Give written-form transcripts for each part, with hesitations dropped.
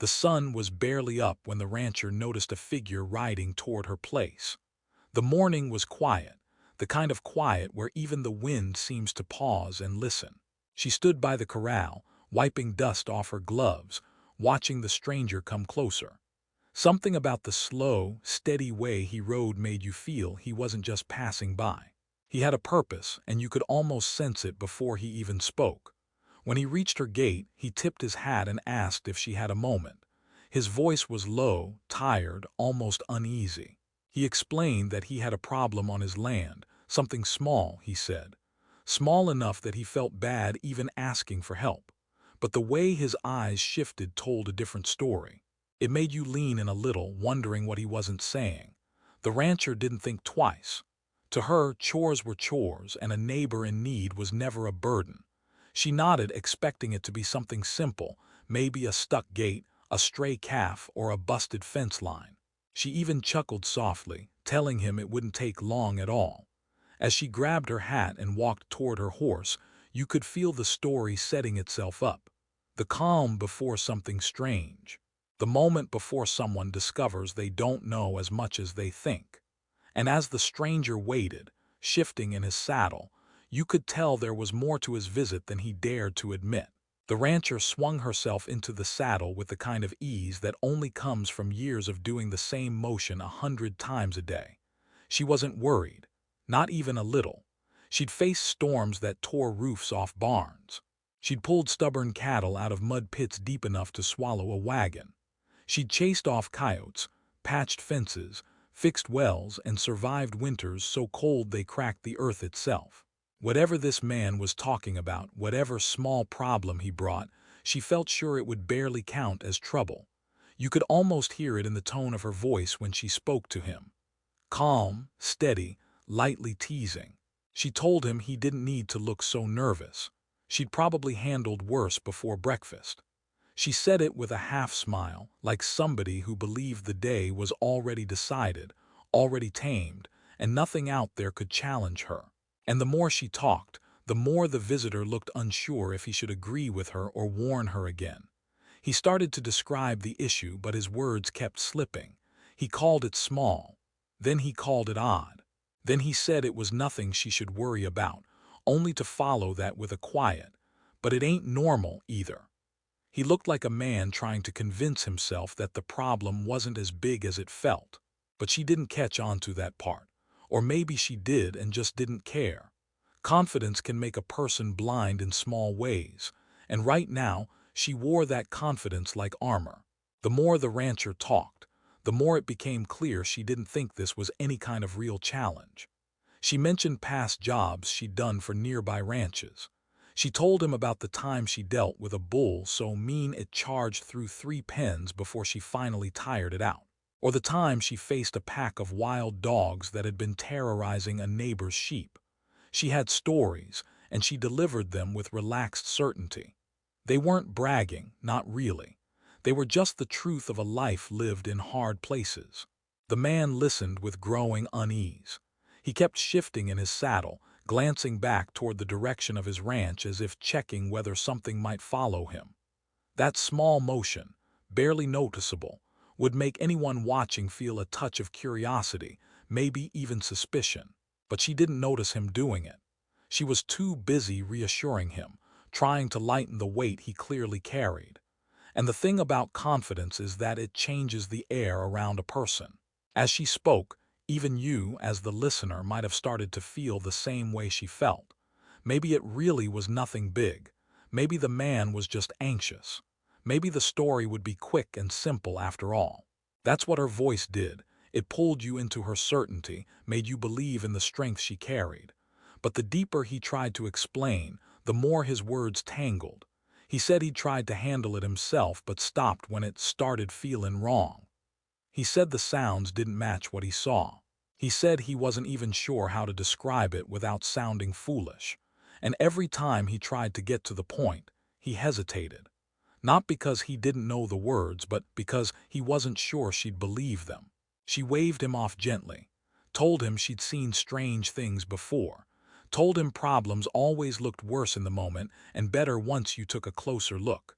The sun was barely up when the rancher noticed a figure riding toward her place. The morning was quiet, the kind of quiet where even the wind seems to pause and listen. She stood by the corral, wiping dust off her gloves, watching the stranger come closer. Something about the slow, steady way he rode made you feel he wasn't just passing by. He had a purpose, and you could almost sense it before he even spoke. When he reached her gate, he tipped his hat and asked if she had a moment. His voice was low, tired, almost uneasy. He explained that he had a problem on his land, something small, he said. Small enough that he felt bad even asking for help. But the way his eyes shifted told a different story. It made you lean in a little, wondering what he wasn't saying. The rancher didn't think twice. To her, chores were chores, and a neighbor in need was never a burden. She nodded, expecting it to be something simple, maybe a stuck gate, a stray calf, or a busted fence line. She even chuckled softly, telling him it wouldn't take long at all. As she grabbed her hat and walked toward her horse, you could feel the story setting itself up. The calm before something strange. The moment before someone discovers they don't know as much as they think. And as the stranger waited, shifting in his saddle, you could tell there was more to his visit than he dared to admit. The rancher swung herself into the saddle with the kind of ease that only comes from years of doing the same motion 100 times a day. She wasn't worried, not even a little. She'd faced storms that tore roofs off barns. She'd pulled stubborn cattle out of mud pits deep enough to swallow a wagon. She'd chased off coyotes, patched fences, fixed wells, and survived winters so cold they cracked the earth itself. Whatever this man was talking about, whatever small problem he brought, she felt sure it would barely count as trouble. You could almost hear it in the tone of her voice when she spoke to him. Calm, steady, lightly teasing. She told him he didn't need to look so nervous. She'd probably handled worse before breakfast. She said it with a half-smile, like somebody who believed the day was already decided, already tamed, and nothing out there could challenge her. And the more she talked, the more the visitor looked unsure if he should agree with her or warn her again. He started to describe the issue, but his words kept slipping. He called it small. Then he called it odd. Then he said it was nothing she should worry about, only to follow that with a quiet, "But it ain't normal either." He looked like a man trying to convince himself that the problem wasn't as big as it felt. But she didn't catch on to that part. Or maybe she did and just didn't care. Confidence can make a person blind in small ways, and right now, she wore that confidence like armor. The more the rancher talked, the more it became clear she didn't think this was any kind of real challenge. She mentioned past jobs she'd done for nearby ranches. She told him about the time she dealt with a bull so mean it charged through 3 pens before she finally tired it out. Or the time she faced a pack of wild dogs that had been terrorizing a neighbor's sheep. She had stories, and she delivered them with relaxed certainty. They weren't bragging, not really. They were just the truth of a life lived in hard places. The man listened with growing unease. He kept shifting in his saddle, glancing back toward the direction of his ranch as if checking whether something might follow him. That small motion, barely noticeable, would make anyone watching feel a touch of curiosity, maybe even suspicion. But she didn't notice him doing it. She was too busy reassuring him, trying to lighten the weight he clearly carried. And the thing about confidence is that it changes the air around a person. As she spoke, even you, as the listener, might have started to feel the same way she felt. Maybe it really was nothing big. Maybe the man was just anxious. Maybe the story would be quick and simple after all. That's what her voice did. It pulled you into her certainty, made you believe in the strength she carried. But the deeper he tried to explain, the more his words tangled. He said he'd tried to handle it himself but stopped when it started feeling wrong. He said the sounds didn't match what he saw. He said he wasn't even sure how to describe it without sounding foolish. And every time he tried to get to the point, he hesitated. Not because he didn't know the words, but because he wasn't sure she'd believe them. She waved him off gently, told him she'd seen strange things before, told him problems always looked worse in the moment and better once you took a closer look.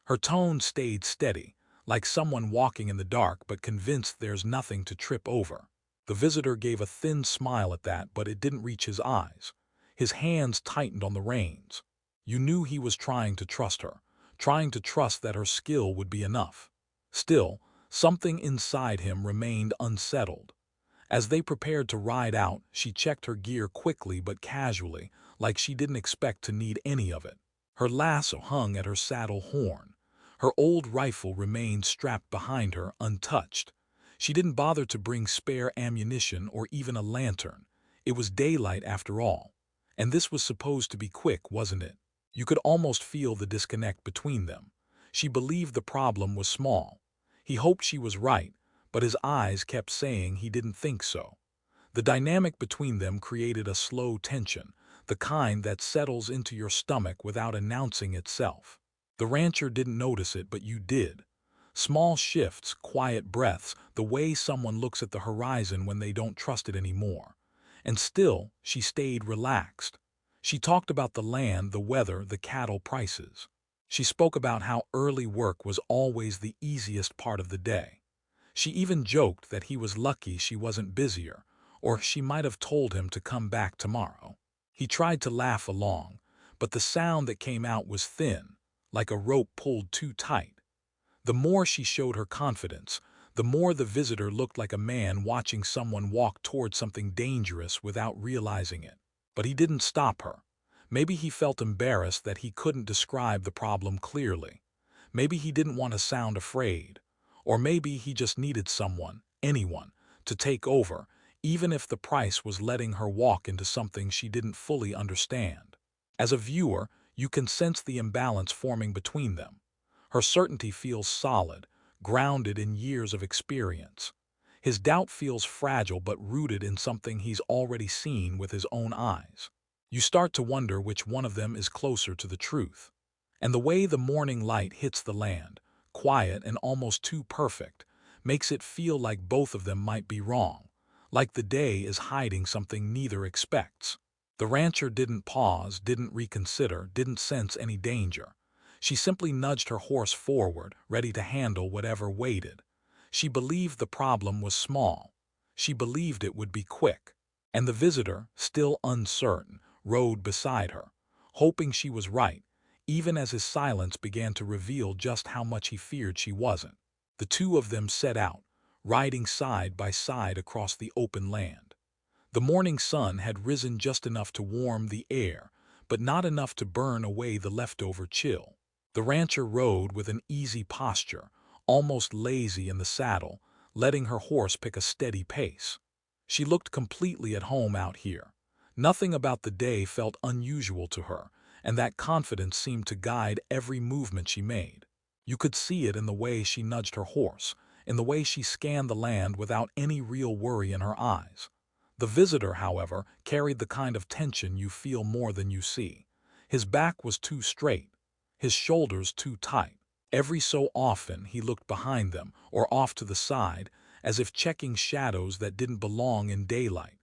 Her tone stayed steady, like someone walking in the dark but convinced there's nothing to trip over. The visitor gave a thin smile at that, but it didn't reach his eyes. His hands tightened on the reins. You knew he was trying to trust her, trying to trust that her skill would be enough. Still, something inside him remained unsettled. As they prepared to ride out, she checked her gear quickly but casually, like she didn't expect to need any of it. Her lasso hung at her saddle horn. Her old rifle remained strapped behind her, untouched. She didn't bother to bring spare ammunition or even a lantern. It was daylight after all. And this was supposed to be quick, wasn't it? You could almost feel the disconnect between them. She believed the problem was small. He hoped she was right, but his eyes kept saying he didn't think so. The dynamic between them created a slow tension, the kind that settles into your stomach without announcing itself. The rancher didn't notice it, but you did. Small shifts, quiet breaths, the way someone looks at the horizon when they don't trust it anymore. And still, she stayed relaxed. She talked about the land, the weather, the cattle prices. She spoke about how early work was always the easiest part of the day. She even joked that he was lucky she wasn't busier, or she might have told him to come back tomorrow. He tried to laugh along, but the sound that came out was thin, like a rope pulled too tight. The more she showed her confidence, the more the visitor looked like a man watching someone walk toward something dangerous without realizing it. But he didn't stop her. Maybe he felt embarrassed that he couldn't describe the problem clearly. Maybe he didn't want to sound afraid. Or maybe he just needed someone, anyone, to take over, even if the price was letting her walk into something she didn't fully understand. As a viewer, you can sense the imbalance forming between them. Her certainty feels solid, grounded in years of experience. His doubt feels fragile but rooted in something he's already seen with his own eyes. You start to wonder which one of them is closer to the truth. And the way the morning light hits the land, quiet and almost too perfect, makes it feel like both of them might be wrong, like the day is hiding something neither expects. The rancher didn't pause, didn't reconsider, didn't sense any danger. She simply nudged her horse forward, ready to handle whatever waited. She believed the problem was small. She believed it would be quick. And the visitor, still uncertain, rode beside her, hoping she was right, even as his silence began to reveal just how much he feared she wasn't. The two of them set out, riding side by side across the open land. The morning sun had risen just enough to warm the air, but not enough to burn away the leftover chill. The rancher rode with an easy posture, almost lazy in the saddle, letting her horse pick a steady pace. She looked completely at home out here. Nothing about the day felt unusual to her, and that confidence seemed to guide every movement she made. You could see it in the way she nudged her horse, in the way she scanned the land without any real worry in her eyes. The visitor, however, carried the kind of tension you feel more than you see. His back was too straight, his shoulders too tight. Every so often he looked behind them or off to the side, as if checking shadows that didn't belong in daylight.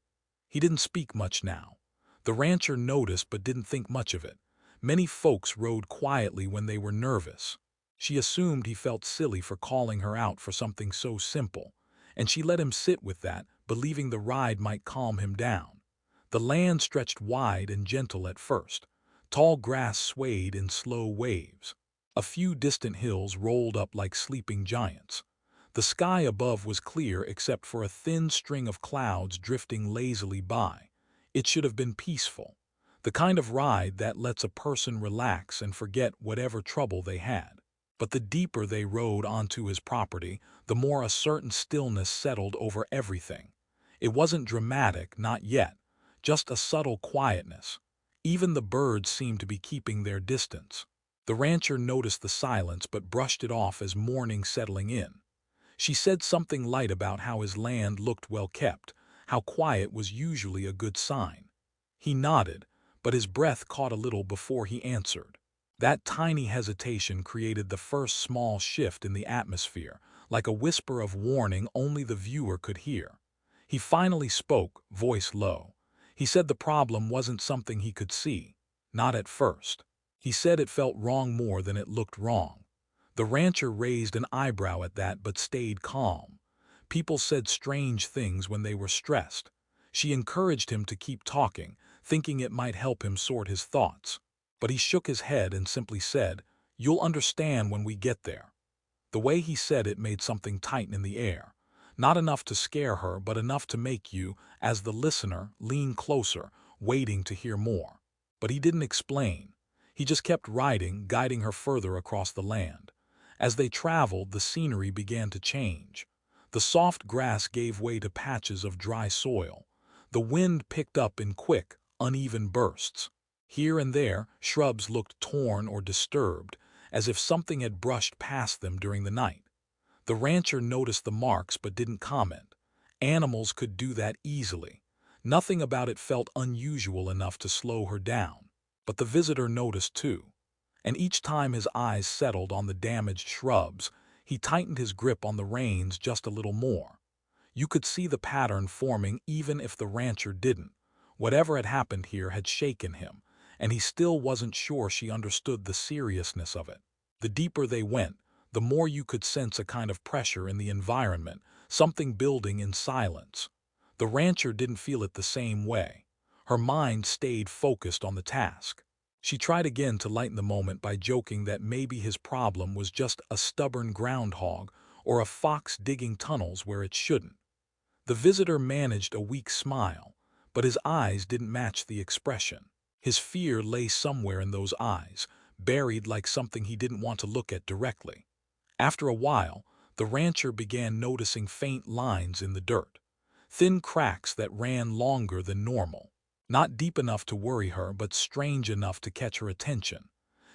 He didn't speak much now. The rancher noticed but didn't think much of it. Many folks rode quietly when they were nervous. She assumed he felt silly for calling her out for something so simple, and she let him sit with that, believing the ride might calm him down. The land stretched wide and gentle at first. Tall grass swayed in slow waves. A few distant hills rolled up like sleeping giants. The sky above was clear except for a thin string of clouds drifting lazily by. It should have been peaceful. The kind of ride that lets a person relax and forget whatever trouble they had. But the deeper they rode onto his property, the more a certain stillness settled over everything. It wasn't dramatic, not yet, just a subtle quietness. Even the birds seemed to be keeping their distance. The rancher noticed the silence but brushed it off as morning settling in. She said something light about how his land looked well kept, how quiet was usually a good sign. He nodded, but his breath caught a little before he answered. That tiny hesitation created the first small shift in the atmosphere, like a whisper of warning only the viewer could hear. He finally spoke, voice low. He said the problem wasn't something he could see, not at first. He said it felt wrong more than it looked wrong. The rancher raised an eyebrow at that but stayed calm. People said strange things when they were stressed. She encouraged him to keep talking, thinking it might help him sort his thoughts. But he shook his head and simply said, "You'll understand when we get there." The way he said it made something tighten in the air. Not enough to scare her, but enough to make you, as the listener, lean closer, waiting to hear more. But he didn't explain. He just kept riding, guiding her further across the land. As they traveled, the scenery began to change. The soft grass gave way to patches of dry soil. The wind picked up in quick, uneven bursts. Here and there, shrubs looked torn or disturbed, as if something had brushed past them during the night. The rancher noticed the marks but didn't comment. Animals could do that easily. Nothing about it felt unusual enough to slow her down. But the visitor noticed too. And each time his eyes settled on the damaged shrubs, he tightened his grip on the reins just a little more. You could see the pattern forming even if the rancher didn't. Whatever had happened here had shaken him, and he still wasn't sure she understood the seriousness of it. The deeper they went, the more you could sense a kind of pressure in the environment, something building in silence. The rancher didn't feel it the same way. Her mind stayed focused on the task. She tried again to lighten the moment by joking that maybe his problem was just a stubborn groundhog or a fox digging tunnels where it shouldn't. The visitor managed a weak smile, but his eyes didn't match the expression. His fear lay somewhere in those eyes, buried like something he didn't want to look at directly. After a while, the rancher began noticing faint lines in the dirt, thin cracks that ran longer than normal. Not deep enough to worry her, but strange enough to catch her attention.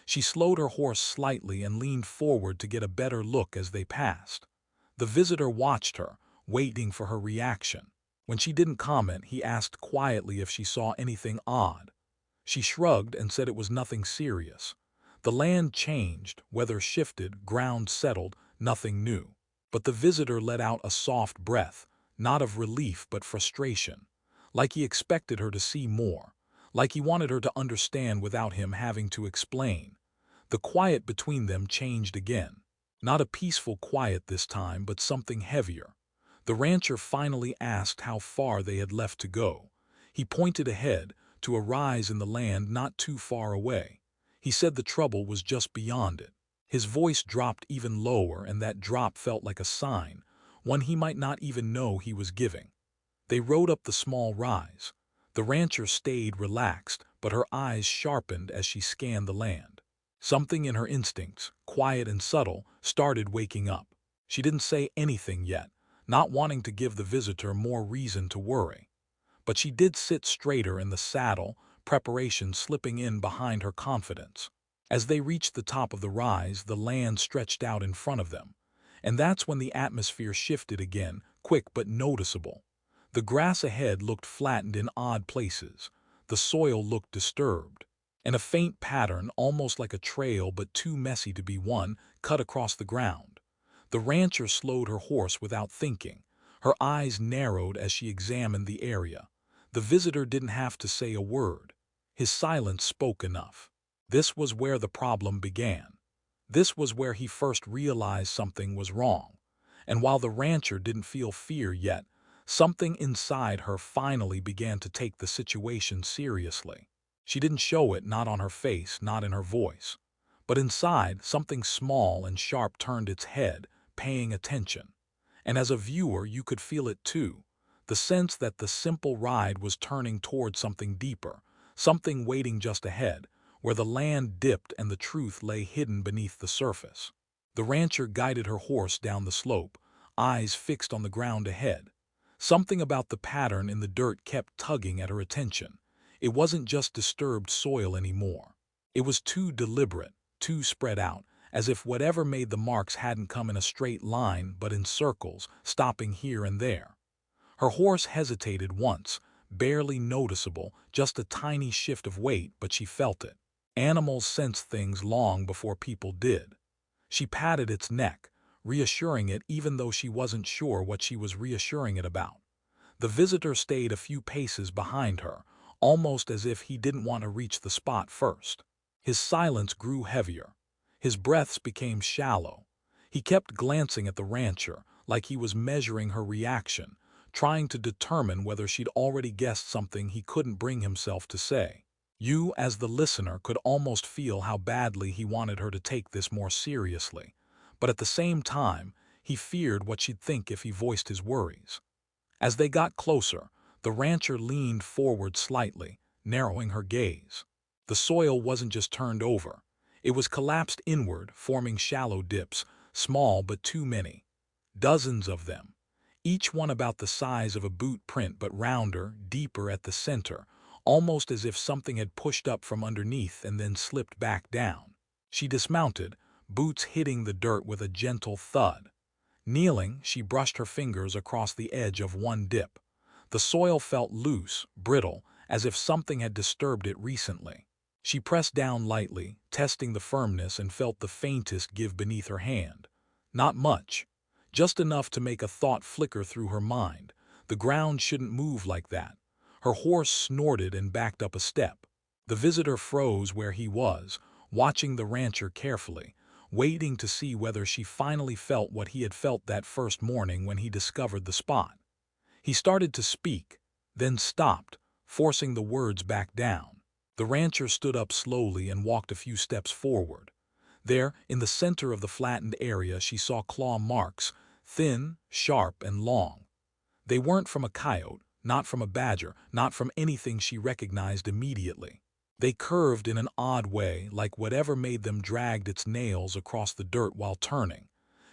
She slowed her horse slightly and leaned forward to get a better look as they passed. The visitor watched her, waiting for her reaction. When she didn't comment, he asked quietly if she saw anything odd. She shrugged and said it was nothing serious. The land changed, weather shifted, ground settled, nothing new. But the visitor let out a soft breath, not of relief but frustration. Like he expected her to see more. Like he wanted her to understand without him having to explain. The quiet between them changed again. Not a peaceful quiet this time, but something heavier. The rancher finally asked how far they had left to go. He pointed ahead, to a rise in the land not too far away. He said the trouble was just beyond it. His voice dropped even lower, and that drop felt like a sign, one he might not even know he was giving. They rode up the small rise. The rancher stayed relaxed, but her eyes sharpened as she scanned the land. Something in her instincts, quiet and subtle, started waking up. She didn't say anything yet, not wanting to give the visitor more reason to worry. But she did sit straighter in the saddle, preparation slipping in behind her confidence. As they reached the top of the rise, the land stretched out in front of them. And that's when the atmosphere shifted again, quick but noticeable. The grass ahead looked flattened in odd places. The soil looked disturbed. And a faint pattern, almost like a trail but too messy to be one, cut across the ground. The rancher slowed her horse without thinking. Her eyes narrowed as she examined the area. The visitor didn't have to say a word. His silence spoke enough. This was where the problem began. This was where he first realized something was wrong. And while the rancher didn't feel fear yet, something inside her finally began to take the situation seriously. She didn't show it, not on her face, not in her voice. But inside, something small and sharp turned its head, paying attention. And as a viewer, you could feel it too. The sense that the simple ride was turning toward something deeper, something waiting just ahead, where the land dipped and the truth lay hidden beneath the surface. The rancher guided her horse down the slope, eyes fixed on the ground ahead. Something about the pattern in the dirt kept tugging at her attention. It wasn't just disturbed soil anymore. It was too deliberate, too spread out, as if whatever made the marks hadn't come in a straight line but in circles, stopping here and there. Her horse hesitated once, barely noticeable, just a tiny shift of weight, but she felt it. Animals sense things long before people did. She patted its neck, reassuring it even though she wasn't sure what she was reassuring it about. The visitor stayed a few paces behind her, almost as if he didn't want to reach the spot first. His silence grew heavier. His breaths became shallow. He kept glancing at the rancher, like he was measuring her reaction, trying to determine whether she'd already guessed something he couldn't bring himself to say. You, as the listener, could almost feel how badly he wanted her to take this more seriously, but at the same time, he feared what she'd think if he voiced his worries. As they got closer, the rancher leaned forward slightly, narrowing her gaze. The soil wasn't just turned over. It was collapsed inward, forming shallow dips, small but too many. Dozens of them, each one about the size of a boot print but rounder, deeper at the center, almost as if something had pushed up from underneath and then slipped back down. She dismounted, boots hitting the dirt with a gentle thud. Kneeling, she brushed her fingers across the edge of one dip. The soil felt loose, brittle, as if something had disturbed it recently. She pressed down lightly, testing the firmness, and felt the faintest give beneath her hand. Not much. Just enough to make a thought flicker through her mind. The ground shouldn't move like that. Her horse snorted and backed up a step. The visitor froze where he was, watching the rancher carefully, waiting to see whether she finally felt what he had felt that first morning when he discovered the spot. He started to speak, then stopped, forcing the words back down. The rancher stood up slowly and walked a few steps forward. There, in the center of the flattened area, she saw claw marks, thin, sharp, and long. They weren't from a coyote, not from a badger, not from anything she recognized immediately. They curved in an odd way, like whatever made them dragged its nails across the dirt while turning.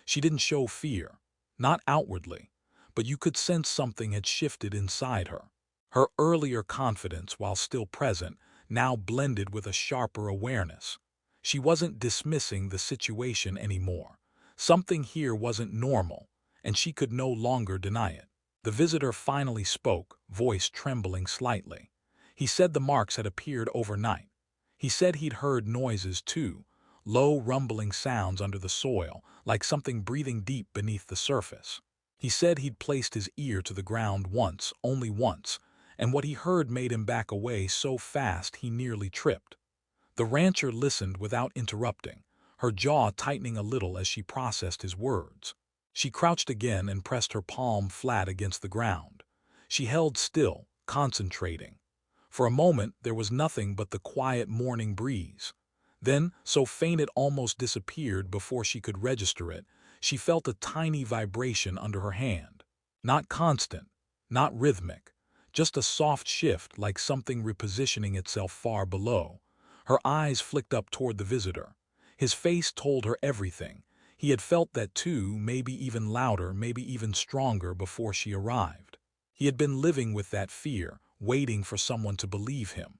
She didn't show fear, not outwardly, but you could sense something had shifted inside her. Her earlier confidence, while still present, now blended with a sharper awareness. She wasn't dismissing the situation anymore. Something here wasn't normal, and she could no longer deny it. The visitor finally spoke, voice trembling slightly. He said the marks had appeared overnight. He said he'd heard noises too, low rumbling sounds under the soil, like something breathing deep beneath the surface. He said he'd placed his ear to the ground once, only once, and what he heard made him back away so fast he nearly tripped. The rancher listened without interrupting, her jaw tightening a little as she processed his words. She crouched again and pressed her palm flat against the ground. She held still, concentrating. For a moment there was nothing but the quiet morning breeze. Then, so faint it almost disappeared before she could register it, she felt a tiny vibration under her hand. Not constant, not rhythmic, just a soft shift like something repositioning itself far below. Her eyes flicked up toward the visitor. His face told her everything. He had felt that too, maybe even louder, maybe even stronger before she arrived. He had been living with that fear, waiting for someone to believe him.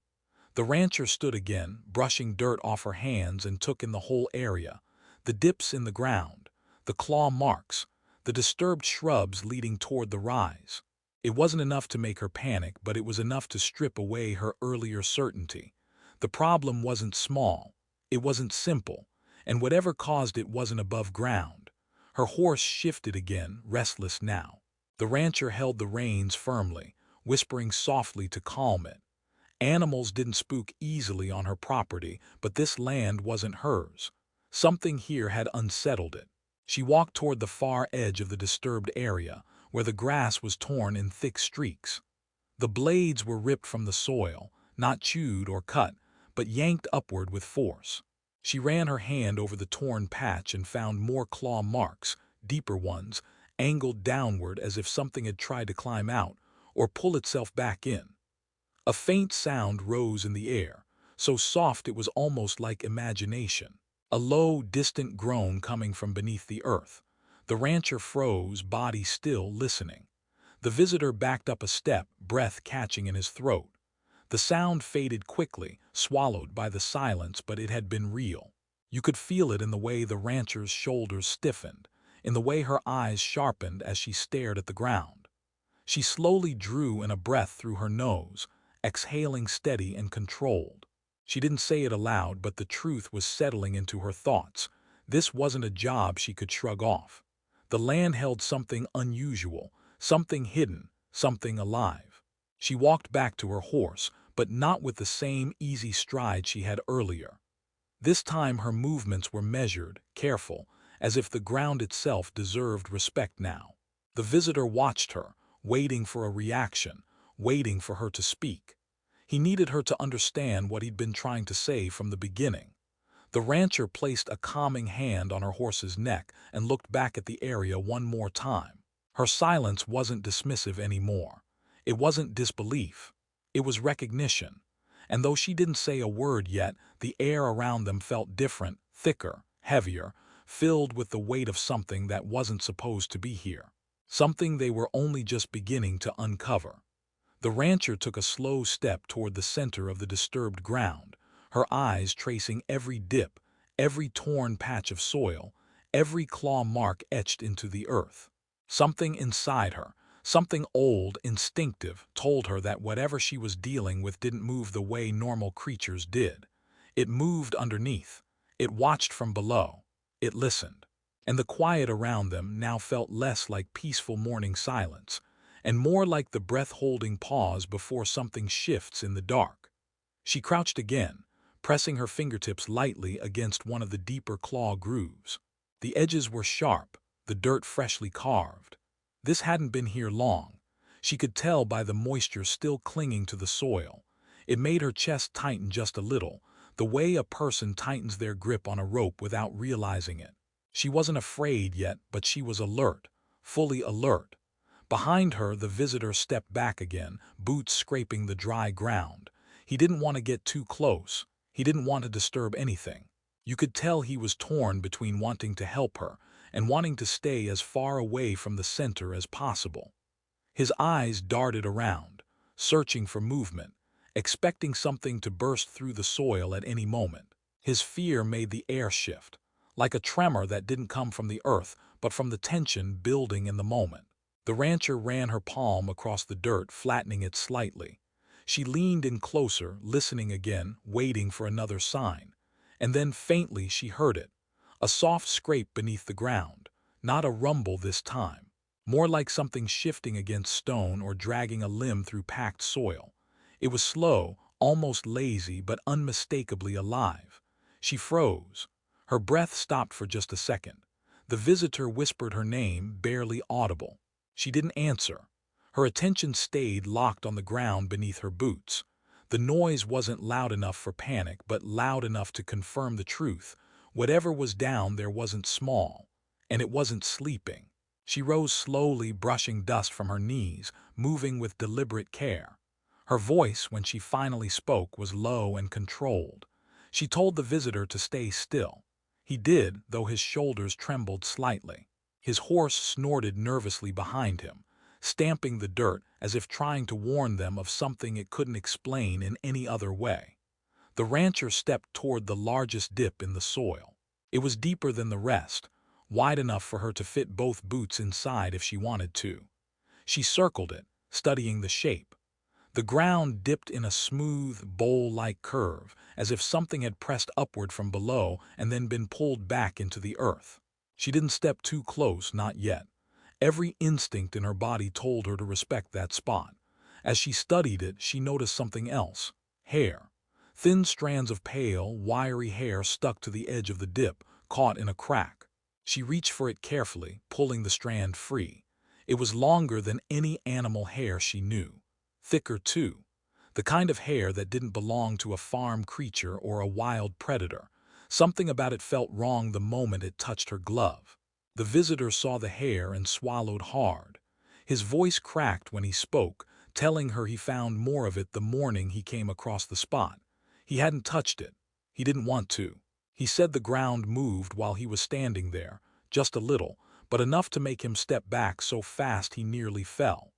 The rancher stood again, brushing dirt off her hands, and took in the whole area. The dips in the ground, the claw marks, the disturbed shrubs leading toward the rise. It wasn't enough to make her panic, but it was enough to strip away her earlier certainty. The problem wasn't small, it wasn't simple, and whatever caused it wasn't above ground. Her horse shifted again, restless now. The rancher held the reins firmly, whispering softly to calm it. Animals didn't spook easily on her property, but this land wasn't hers. Something here had unsettled it. She walked toward the far edge of the disturbed area, where the grass was torn in thick streaks. The blades were ripped from the soil, not chewed or cut, but yanked upward with force. She ran her hand over the torn patch and found more claw marks, deeper ones, angled downward as if something had tried to climb out or pull itself back in. A faint sound rose in the air, so soft it was almost like imagination. A low, distant groan coming from beneath the earth. The rancher froze, body still, listening. The visitor backed up a step, breath catching in his throat. The sound faded quickly, swallowed by the silence, but it had been real. You could feel it in the way the rancher's shoulders stiffened, in the way her eyes sharpened as she stared at the ground. She slowly drew in a breath through her nose, exhaling steady and controlled. She didn't say it aloud, but the truth was settling into her thoughts. This wasn't a job she could shrug off. The land held something unusual, something hidden, something alive. She walked back to her horse, but not with the same easy stride she had earlier. This time her movements were measured, careful, as if the ground itself deserved respect now. The visitor watched her, waiting for a reaction, waiting for her to speak. He needed her to understand what he'd been trying to say from the beginning. The rancher placed a calming hand on her horse's neck and looked back at the area one more time. Her silence wasn't dismissive anymore. It wasn't disbelief. It was recognition. And though she didn't say a word yet, the air around them felt different, thicker, heavier, filled with the weight of something that wasn't supposed to be here. Something they were only just beginning to uncover. The rancher took a slow step toward the center of the disturbed ground, her eyes tracing every dip, every torn patch of soil, every claw mark etched into the earth. Something inside her, something old, instinctive, told her that whatever she was dealing with didn't move the way normal creatures did. It moved underneath. It watched from below. It listened. And the quiet around them now felt less like peaceful morning silence, and more like the breath-holding pause before something shifts in the dark. She crouched again, pressing her fingertips lightly against one of the deeper claw grooves. The edges were sharp, the dirt freshly carved. This hadn't been here long. She could tell by the moisture still clinging to the soil. It made her chest tighten just a little, the way a person tightens their grip on a rope without realizing it. She wasn't afraid yet, but she was alert, fully alert. Behind her, the visitor stepped back again, boots scraping the dry ground. He didn't want to get too close. He didn't want to disturb anything. You could tell he was torn between wanting to help her and wanting to stay as far away from the center as possible. His eyes darted around, searching for movement, expecting something to burst through the soil at any moment. His fear made the air shift, like a tremor that didn't come from the earth, but from the tension building in the moment. The rancher ran her palm across the dirt, flattening it slightly. She leaned in closer, listening again, waiting for another sign. And then faintly she heard it, a soft scrape beneath the ground, not a rumble this time, more like something shifting against stone or dragging a limb through packed soil. It was slow, almost lazy, but unmistakably alive. She froze. Her breath stopped for just a second. The visitor whispered her name, barely audible. She didn't answer. Her attention stayed locked on the ground beneath her boots. The noise wasn't loud enough for panic, but loud enough to confirm the truth. Whatever was down there wasn't small, and it wasn't sleeping. She rose slowly, brushing dust from her knees, moving with deliberate care. Her voice, when she finally spoke, was low and controlled. She told the visitor to stay still. He did, though his shoulders trembled slightly. His horse snorted nervously behind him, stamping the dirt as if trying to warn them of something it couldn't explain in any other way. The rancher stepped toward the largest dip in the soil. It was deeper than the rest, wide enough for her to fit both boots inside if she wanted to. She circled it, studying the shape. The ground dipped in a smooth, bowl-like curve, as if something had pressed upward from below and then been pulled back into the earth. She didn't step too close, not yet. Every instinct in her body told her to respect that spot. As she studied it, she noticed something else. Hair. Thin strands of pale, wiry hair stuck to the edge of the dip, caught in a crack. She reached for it carefully, pulling the strand free. It was longer than any animal hair she knew. Thicker, too. The kind of hair that didn't belong to a farm creature or a wild predator. Something about it felt wrong the moment it touched her glove. The visitor saw the hair and swallowed hard. His voice cracked when he spoke, telling her he found more of it the morning he came across the spot. He hadn't touched it. He didn't want to. He said the ground moved while he was standing there, just a little, but enough to make him step back so fast he nearly fell.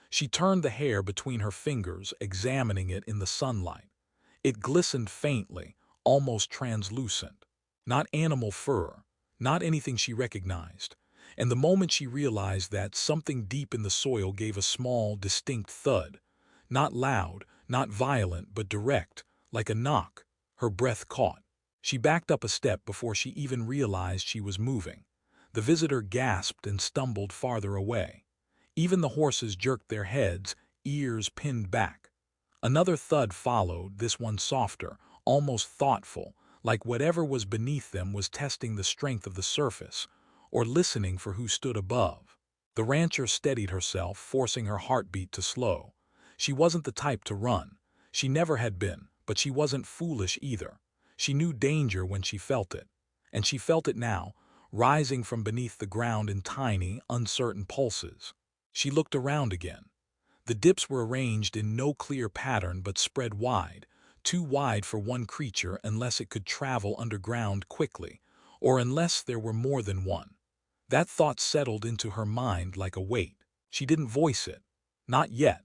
She turned the hair between her fingers, examining it in the sunlight. It glistened faintly, almost translucent. Not animal fur, not anything she recognized. And the moment she realized that, something deep in the soil gave a small, distinct thud. Not loud, not violent, but direct, like a knock. Her breath caught. She backed up a step before she even realized she was moving. The visitor gasped and stumbled farther away. Even the horses jerked their heads, ears pinned back. Another thud followed, this one softer, almost thoughtful, like whatever was beneath them was testing the strength of the surface, or listening for who stood above. The rancher steadied herself, forcing her heartbeat to slow. She wasn't the type to run. She never had been, but she wasn't foolish either. She knew danger when she felt it. And she felt it now, rising from beneath the ground in tiny, uncertain pulses. She looked around again. The dips were arranged in no clear pattern but spread wide, too wide for one creature unless it could travel underground quickly, or unless there were more than one. That thought settled into her mind like a weight. She didn't voice it. Not yet.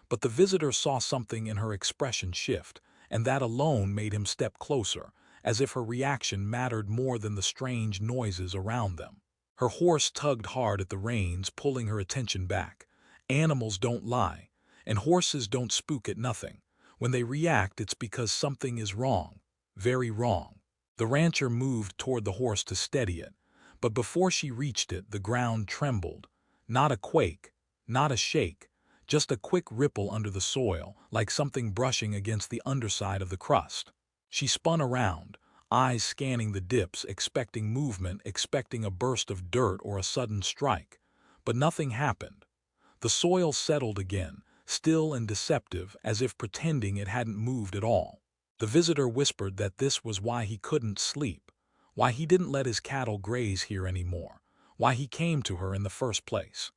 But the visitor saw something in her expression shift, and that alone made him step closer, as if her reaction mattered more than the strange noises around them. Her horse tugged hard at the reins, pulling her attention back. Animals don't lie, and horses don't spook at nothing. When they react, it's because something is wrong. Very wrong. The rancher moved toward the horse to steady it, but before she reached it, the ground trembled. Not a quake, not a shake, just a quick ripple under the soil, like something brushing against the underside of the crust. She spun around, eyes scanning the dips, expecting movement, expecting a burst of dirt or a sudden strike. But nothing happened. The soil settled again, still and deceptive, as if pretending it hadn't moved at all. The visitor whispered that this was why he couldn't sleep, why he didn't let his cattle graze here anymore, why he came to her in the first place.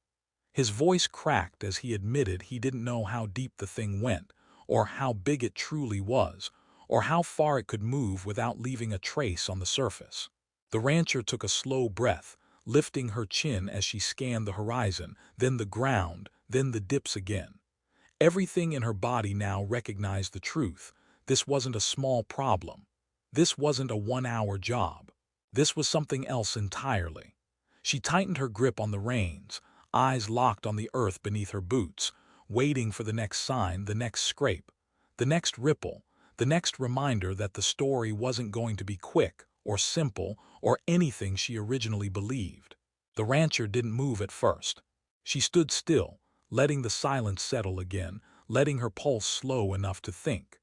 His voice cracked as he admitted he didn't know how deep the thing went, or how big it truly was, or how far it could move without leaving a trace on the surface. The rancher took a slow breath, lifting her chin as she scanned the horizon, then the ground, then the dips again. Everything in her body now recognized the truth. This wasn't a small problem. This wasn't a one-hour job. This was something else entirely. She tightened her grip on the reins, eyes locked on the earth beneath her boots, waiting for the next sign, the next scrape, the next ripple, the next reminder that the story wasn't going to be quick or simple or anything she originally believed. The rancher didn't move at first. She stood still, letting the silence settle again, letting her pulse slow enough to think.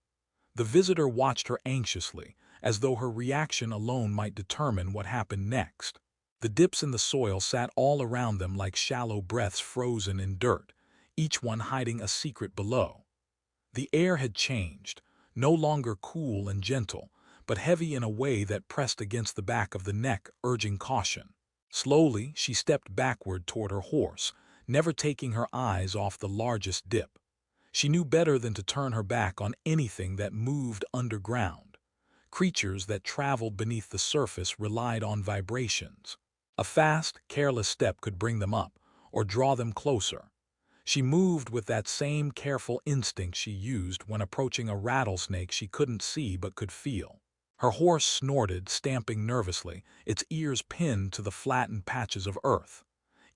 The visitor watched her anxiously, as though her reaction alone might determine what happened next. The dips in the soil sat all around them like shallow breaths frozen in dirt, each one hiding a secret below. The air had changed, no longer cool and gentle, but heavy in a way that pressed against the back of the neck, urging caution. Slowly, she stepped backward toward her horse, never taking her eyes off the largest dip. She knew better than to turn her back on anything that moved underground. Creatures that traveled beneath the surface relied on vibrations. A fast, careless step could bring them up, or draw them closer. She moved with that same careful instinct she used when approaching a rattlesnake she couldn't see but could feel. Her horse snorted, stamping nervously, its ears pinned to the flattened patches of earth.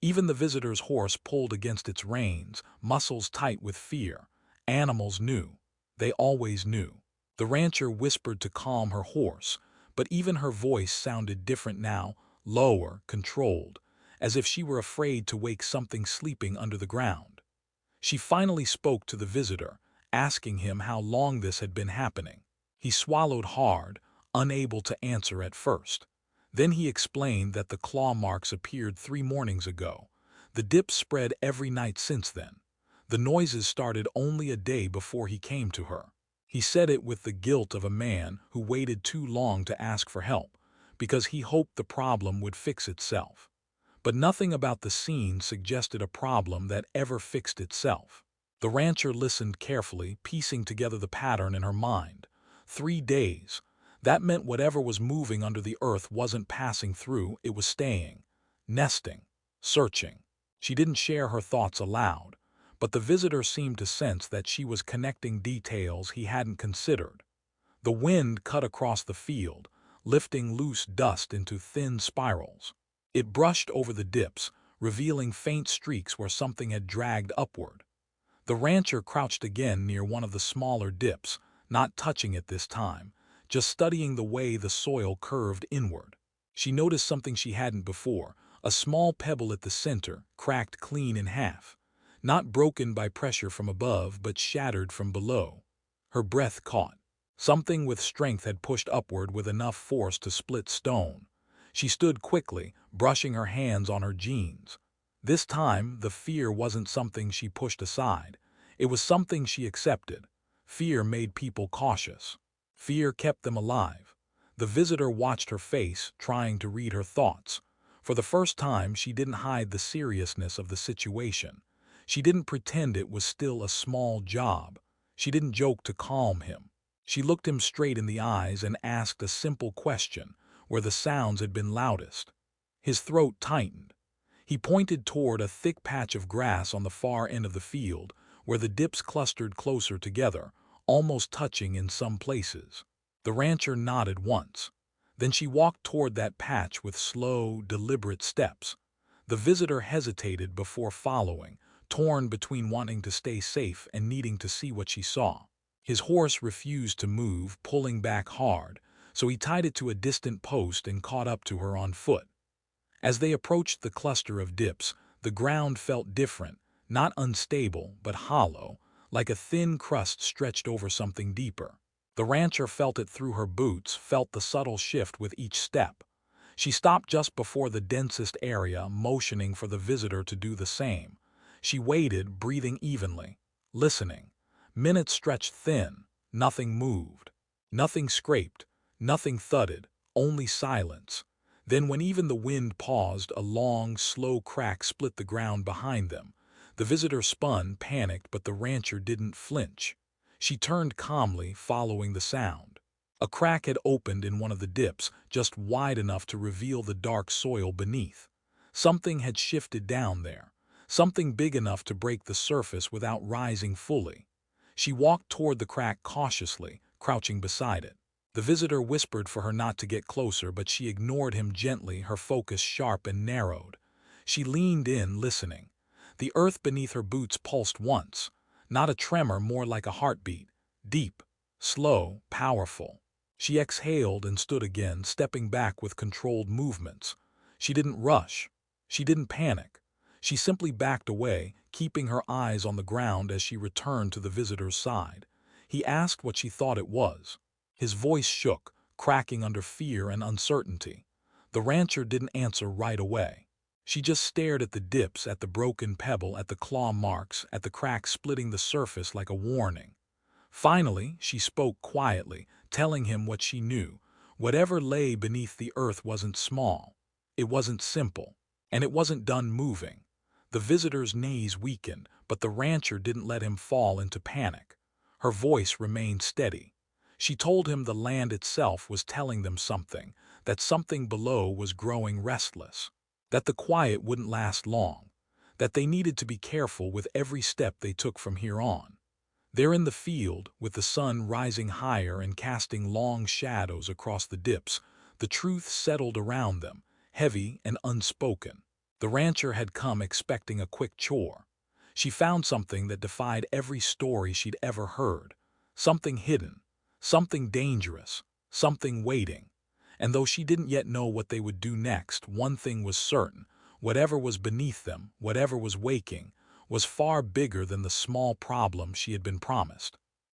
Even the visitor's horse pulled against its reins, muscles tight with fear. Animals knew. They always knew. The rancher whispered to calm her horse, but even her voice sounded different now, lower, controlled, as if she were afraid to wake something sleeping under the ground. She finally spoke to the visitor, asking him how long this had been happening. He swallowed hard, unable to answer at first. Then he explained that the claw marks appeared 3 mornings ago. The dips spread every night since then. The noises started only a day before he came to her. He said it with the guilt of a man who waited too long to ask for help, because he hoped the problem would fix itself. But nothing about the scene suggested a problem that ever fixed itself. The rancher listened carefully, piecing together the pattern in her mind. 3 days. That meant whatever was moving under the earth wasn't passing through, it was staying, nesting, searching. She didn't share her thoughts aloud, but the visitor seemed to sense that she was connecting details he hadn't considered. The wind cut across the field, lifting loose dust into thin spirals. It brushed over the dips, revealing faint streaks where something had dragged upward. The rancher crouched again near one of the smaller dips, not touching it this time, just studying the way the soil curved inward. She noticed something she hadn't before, a small pebble at the center, cracked clean in half. Not broken by pressure from above, but shattered from below. Her breath caught. Something with strength had pushed upward with enough force to split stone. She stood quickly, brushing her hands on her jeans. This time, the fear wasn't something she pushed aside. It was something she accepted. Fear made people cautious. Fear kept them alive. The visitor watched her face, trying to read her thoughts. For the first time, she didn't hide the seriousness of the situation. She didn't pretend it was still a small job. She didn't joke to calm him. She looked him straight in the eyes and asked a simple question, where the sounds had been loudest. His throat tightened. He pointed toward a thick patch of grass on the far end of the field, where the dips clustered closer together, almost touching in some places. The rancher nodded once. Then she walked toward that patch with slow, deliberate steps. The visitor hesitated before following, torn between wanting to stay safe and needing to see what she saw. His horse refused to move, pulling back hard, so he tied it to a distant post and caught up to her on foot. As they approached the cluster of dips, the ground felt different, not unstable, but hollow, like a thin crust stretched over something deeper. The rancher felt it through her boots, felt the subtle shift with each step. She stopped just before the densest area, motioning for the visitor to do the same. She waited, breathing evenly, listening. Minutes stretched thin. Nothing moved. Nothing scraped. Nothing thudded. Only silence. Then when even the wind paused, a long, slow crack split the ground behind them. The visitor spun, panicked, but the rancher didn't flinch. She turned calmly, following the sound. A crack had opened in one of the dips, just wide enough to reveal the dark soil beneath. Something had shifted down there. Something big enough to break the surface without rising fully. She walked toward the crack cautiously, crouching beside it. The visitor whispered for her not to get closer, but she ignored him gently, her focus sharp and narrowed. She leaned in, listening. The earth beneath her boots pulsed once. Not a tremor, more like a heartbeat. Deep, slow, powerful. She exhaled and stood again, stepping back with controlled movements. She didn't rush. She didn't panic. She simply backed away, keeping her eyes on the ground as she returned to the visitor's side. He asked what she thought it was. His voice shook, cracking under fear and uncertainty. The rancher didn't answer right away. She just stared at the dips, at the broken pebble, at the claw marks, at the crack splitting the surface like a warning. Finally, she spoke quietly, telling him what she knew. Whatever lay beneath the earth wasn't small. It wasn't simple. And it wasn't done moving. The visitor's knees weakened, but the rancher didn't let him fall into panic. Her voice remained steady. She told him the land itself was telling them something, that something below was growing restless, that the quiet wouldn't last long, that they needed to be careful with every step they took from here on. There in the field, with the sun rising higher and casting long shadows across the dips, the truth settled around them, heavy and unspoken. The rancher had come expecting a quick chore. She found something that defied every story she'd ever heard. Something hidden, something dangerous, something waiting. And though she didn't yet know what they would do next, one thing was certain. Whatever was beneath them, whatever was waking, was far bigger than the small problem she had been promised.